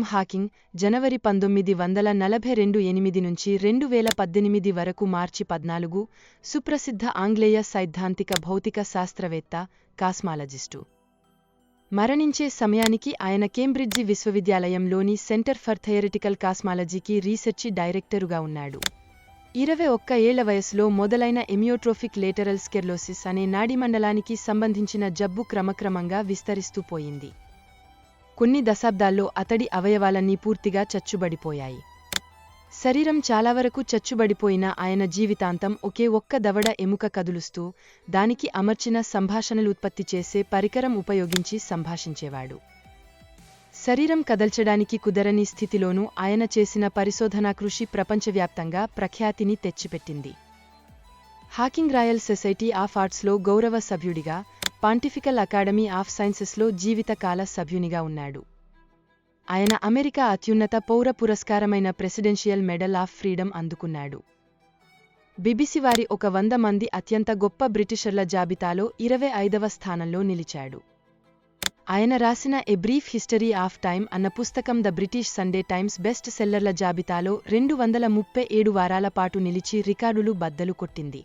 Stephen Hawking జనవరి 1942 8 నుంచి 2018 వరకు మార్చి 14 సుప్రసిద్ధ ఆంగ్లేయ సైద్ధాంతిక భౌతిక శాస్త్రవేత్త, కాస్మాలజిస్టు. మరణించే సమయానికి ఆయన కేంబ్రిడ్జి విశ్వవిద్యాలయంలోని సెంటర్ ఫర్ థియరిటికల్ కాస్మాలజీకి రీసెర్చి డైరెక్టరుగా ఉన్నాడు. 21 ఏళ్ల వయసులో మొదలైన ఎమియోట్రోఫిక్ లేటరల్ స్కెర్లోసిస్ అనే నాడీమండలానికి సంబంధించిన జబ్బు క్రమక్రమంగా విస్తరిస్తూ పోయింది. కొన్ని దశాబ్దాల్లో అతడి అవయవాలన్నీ పూర్తిగా చచ్చుబడిపోయాయి. శరీరం చాలావరకు చచ్చుబడిపోయిన ఆయన జీవితాంతం ఒకే ఒక్క దవడ ఎముక కదులుస్తూ దానికి అమర్చిన సంభాషణలు ఉత్పత్తి చేసే పరికరం ఉపయోగించి సంభాషించేవాడు. శరీరం కదల్చడానికి కుదరని స్థితిలోనూ ఆయన చేసిన పరిశోధనా కృషి ప్రపంచవ్యాప్తంగా ప్రఖ్యాతిని తెచ్చిపెట్టింది. హాకింగ్ రాయల్ సొసైటీ ఆఫ్ ఆర్ట్స్లో గౌరవ సభ్యుడిగా, పాంటిఫికల్ అకాడమీ ఆఫ్ సైన్సెస్లో జీవితకాల సభ్యునిగా ఉన్నాడు. ఆయన అమెరికా అత్యున్నత పౌర పురస్కారమైన ప్రెసిడెన్షియల్ మెడల్ ఆఫ్ ఫ్రీడమ్ అందుకున్నాడు. బీబీసీ వారి 100 మంది అత్యంత గొప్ప బ్రిటిషర్ల జాబితాలో 25వ స్థానంలో నిలిచాడు. ఆయన రాసిన a brief history of time అన్న పుస్తకం the British Sunday Times best సెల్లర్ల జాబితాలో 237 వారాల పాటు నిలిచి రికార్డులు బద్దలు కొట్టింది.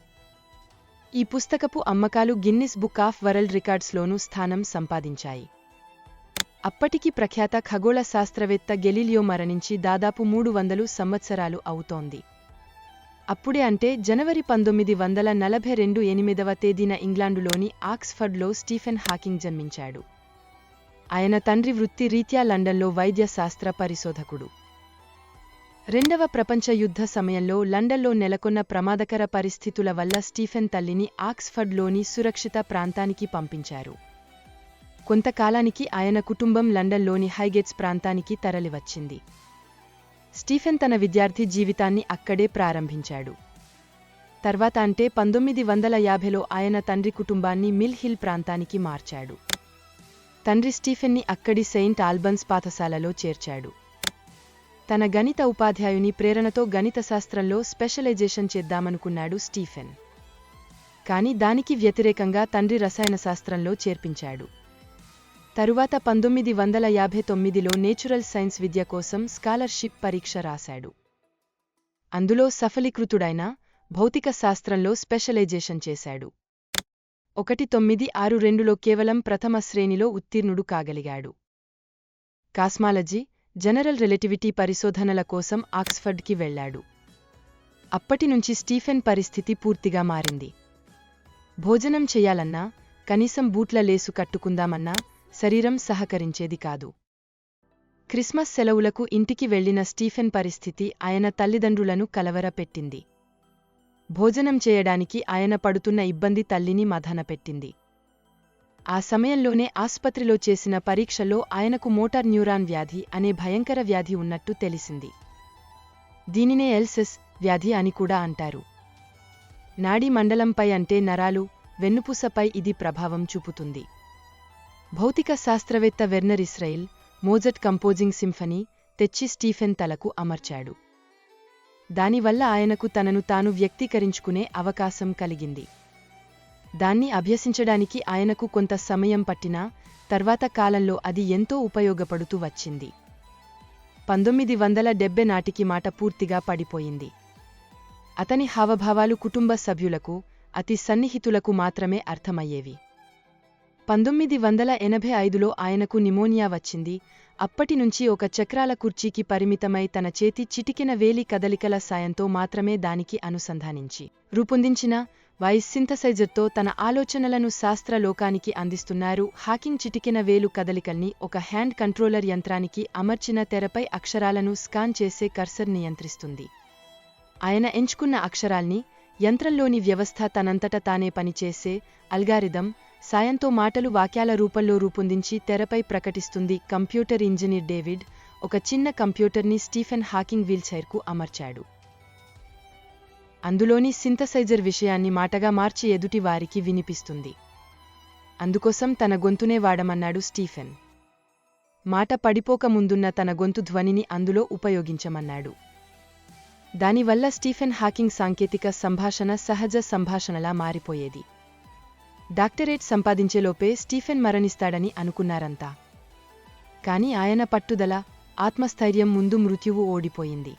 ఈ పుస్తకపు అమ్మకాలు గిన్నిస్ బుక్ ఆఫ్ వరల్డ్ రికార్డ్స్లోనూ స్థానం సంపాదించాయి. అప్పటికి ప్రఖ్యాత ఖగోళ శాస్త్రవేత్త గెలీలియో మరణించి దాదాపు 300 సంవత్సరాలు అవుతోంది. అప్పుడే అంటే జనవరి 1942 8వ తేదీన ఇంగ్లాండులోని ఆక్స్ఫర్డ్లో స్టీఫెన్ హాకింగ్ జన్మించాడు. ఆయన తండ్రి వృత్తి రీత్యా లండన్లో వైద్య శాస్త్ర పరిశోధకుడు. రెండవ ప్రపంచ యుద్ధ సమయంలో లండన్లో నెలకొన్న ప్రమాదకర పరిస్థితుల వల్ల స్టీఫెన్ తల్లిని ఆక్స్ఫర్డ్లోని సురక్షిత ప్రాంతానికి పంపించారు. కొంతకాలానికి ఆయన కుటుంబం లండన్లోని హైగేట్స్ ప్రాంతానికి తరలివచ్చింది. స్టీఫెన్ తన విద్యార్థి జీవితాన్ని అక్కడే ప్రారంభించాడు. తర్వాత అంటే 1950లో ఆయన తండ్రి కుటుంబాన్ని మిల్ హిల్ ప్రాంతానికి మార్చాడు. తండ్రి స్టీఫెన్ని అక్కడి సెయింట్ ఆల్బన్స్ పాఠశాలలో చేర్చాడు. తన గణిత ఉపాధ్యాయుని ప్రేరణతో గణితశాస్త్రంలో స్పెషలైజేషన్ చేద్దామనుకున్నాడు స్టీఫెన్. కాని దానికి వ్యతిరేకంగా తండ్రి రసాయనశాస్త్రంలో చేర్పించాడు. తరువాత 1959లో నేచురల్ సైన్స్ విద్య కోసం స్కాలర్షిప్ పరీక్ష రాశాడు. అందులో సఫలీకృతుడైన భౌతిక శాస్త్రంలో స్పెషలైజేషన్ చేశాడు. 1962లో కేవలం ప్రథమ శ్రేణిలో ఉత్తీర్ణుడు కాగలిగాడు. కాస్మాలజీ, జనరల్ రిలేటివిటీ పరిశోధనల కోసం ఆక్స్ఫర్డ్కి వెళ్లాడు. అప్పటినుంచి స్టీఫెన్ పరిస్థితి పూర్తిగా మారింది. భోజనం చెయ్యాలన్నా, కనీసం బూట్ల లేసు కట్టుకుందామన్నా శరీరం సహకరించేది కాదు. క్రిస్మస్ సెలవులకు ఇంటికి వెళ్లిన స్టీఫెన్ పరిస్థితి ఆయన తల్లిదండ్రులను కలవరపెట్టింది. భోజనం చేయడానికి ఆయన పడుతున్న ఇబ్బంది తల్లిని మథనపెట్టింది. ఆ సమయంలోనే ఆస్పత్రిలో చేసిన పరీక్షలో ఆయనకు మోటార్ న్యూరాన్ వ్యాధి అనే భయంకర వ్యాధి ఉన్నట్టు తెలిసింది. దీనినే ఎల్సెస్ వ్యాధి అని కూడా అంటారు. నాడీ మండలంపై అంటే నరాలు, వెన్నుపూసపై ఇది ప్రభావం చూపుతుంది. భౌతిక శాస్త్రవేత్త వెర్నర్ ఇస్రాయిల్ మోజట్ కంపోజింగ్ సింఫనీ తెచ్చి స్టీఫెన్ తలకు అమర్చాడు. దానివల్ల ఆయనకు తనను తాను వ్యక్తీకరించుకునే అవకాశం కలిగింది. దాన్ని అభ్యసించడానికి ఆయనకు కొంత సమయం పట్టినా తర్వాత కాలంలో అది ఎంతో ఉపయోగపడుతూ వచ్చింది. 1970 నాటికి మాట పూర్తిగా పడిపోయింది. అతని హావభావాలు కుటుంబ సభ్యులకు, అతి సన్నిహితులకు మాత్రమే అర్థమయ్యేవి. 1985లో ఆయనకు నిమోనియా వచ్చింది. అప్పటినుంచి ఒక చక్రాల కుర్చీకి పరిమితమై తన చేతి చిటికెన వేలి కదలికల సాయంతో మాత్రమే దానికి అనుసంధానించి రూపొందించిన వాయిస్ సింథసైజర్తో తన ఆలోచనలను శాస్త్ర లోకానికి అందిస్తున్నారు. హాకింగ్ చిటికెన వేలు కదలికల్ని ఒక హ్యాండ్ కంట్రోలర్ యంత్రానికి అమర్చిన తెరపై అక్షరాలను స్కాన్ చేసే కర్సర్ నియంత్రిస్తుంది. ఆయన ఎంచుకున్న అక్షరాల్ని యంత్రంలోని వ్యవస్థ తనంతట తానే పనిచేసే అల్గారిథం సాయంతో మాటలు వాక్యాల రూపంలో రూపొందించి తెరపై ప్రకటిస్తుంది. కంప్యూటర్ ఇంజనీర్ డేవిడ్ ఒక చిన్న కంప్యూటర్ని స్టీఫెన్ హాకింగ్ వీల్చైర్కు అమర్చాడు. అందులోని సింథసైజర్ విషయాన్ని మాటగా మార్చి ఎదుటి వారికి వినిపిస్తుంది. అందుకోసం తన గొంతునే వాడమన్నాడు స్టీఫెన్. మాట పడిపోకముందున్న తన గొంతు ధ్వనిని అందులో ఉపయోగించమన్నాడు. దానివల్ల స్టీఫెన్ హాకింగ్ సాంకేతిక సంభాషణ సహజ సంభాషణలా మారిపోయేది. Doctorate సంపాదించేలోపే Stephen మరణిస్తాడని అనుకున్నారంతా. కాని ఆయన పట్టుదల, ఆత్మస్థైర్యం ముందు మృత్యువు ఓడిపోయింది.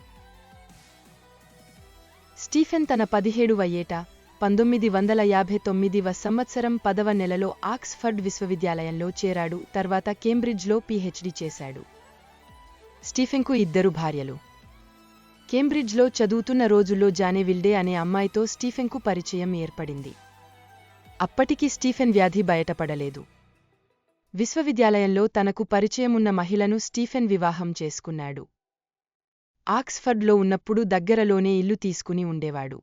స్టీఫెన్ తన 17వ ఏట 1959వ సంవత్సరం 10వ నెలలో ఆక్స్ఫర్డ్ విశ్వవిద్యాలయంలో చేరాడు. తర్వాత కేంబ్రిడ్జ్లో పీహెచ్డీ చేశాడు. స్టీఫెన్కు 2 భార్యలు. కేంబ్రిడ్జ్లో చదువుతున్న రోజుల్లో జానే విల్డే అనే అమ్మాయితో స్టీఫెన్కు పరిచయం ఏర్పడింది. అప్పటికి స్టీఫెన్ వ్యాధి బయటపడలేదు. విశ్వవిద్యాలయంలో తనకు పరిచయమున్న మహిళను స్టీఫెన్ వివాహం చేసుకున్నాడు. ఆక్స్ఫర్డ్లో ఉన్నప్పుడు దగ్గరలోనే ఇల్లు తీసుకుని ఉండేవాడు.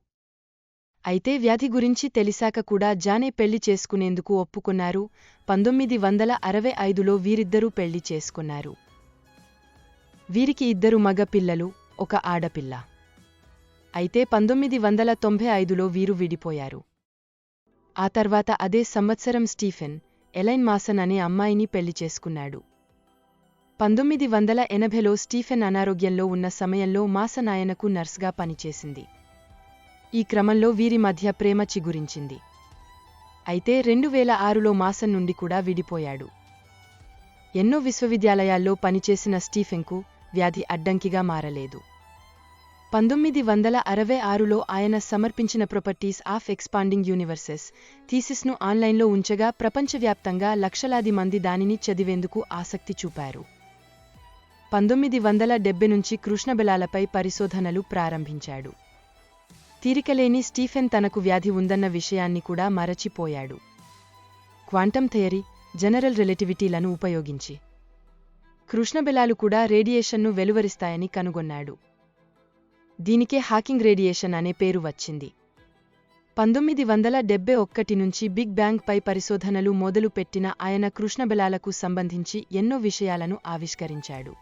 అయితే వ్యాధి గురించి తెలిసాక కూడా జానే పెళ్లి చేసుకునేందుకు ఒప్పుకున్నారు. 1965లో వీరిద్దరూ పెళ్లి చేసుకున్నారు. వీరికి 2 మగ పిల్లలు, 1 ఆడపిల్ల. అయితే 1995లో వీరు విడిపోయారు. ఆ తర్వాత అదే సంవత్సరం స్టీఫెన్ ఎలైన్ మాసన్ అనే అమ్మాయిని పెళ్లి చేసుకున్నాడు. 1980లో స్టీఫెన్ అనారోగ్యంలో ఉన్న సమయంలో మాసన్ ఆయనకు నర్స్గా పనిచేసింది. ఈ క్రమంలో వీరి మధ్య ప్రేమ చిగురించింది. అయితే 2006లో మాసన్ నుండి కూడా విడిపోయాడు. ఎన్నో విశ్వవిద్యాలయాల్లో పనిచేసిన స్టీఫెన్కు వ్యాధి అడ్డంకిగా మారలేదు. 1966లో ఆయన సమర్పించిన ప్రాపర్టీస్ ఆఫ్ ఎక్స్పాండింగ్ యూనివర్సెస్ థీసిస్ను ఆన్లైన్లో ఉంచగా ప్రపంచవ్యాప్తంగా లక్షలాది మంది దానిని చదివేందుకు ఆసక్తి చూపారు. 1970 నుంచి కృష్ణబెలాలపై పరిశోధనలు ప్రారంభించాడు. తీరికలేని స్టీఫెన్ తనకు వ్యాధి ఉందన్న విషయాన్ని కూడా మరచిపోయాడు. క్వాంటం థియరీ, జనరల్ రిలేటివిటీలను ఉపయోగించి కృష్ణబెలాలు కూడా రేడియేషన్ను వెలువరిస్తాయని కనుగొన్నాడు. దీనికే హాకింగ్ రేడియేషన్ అనే పేరు వచ్చింది. 1971 నుంచి బిగ్ బ్యాంగ్ పై పరిశోధనలు మొదలుపెట్టిన ఆయన కృష్ణబెలాలకు సంబంధించి ఎన్నో విషయాలను ఆవిష్కరించాడు.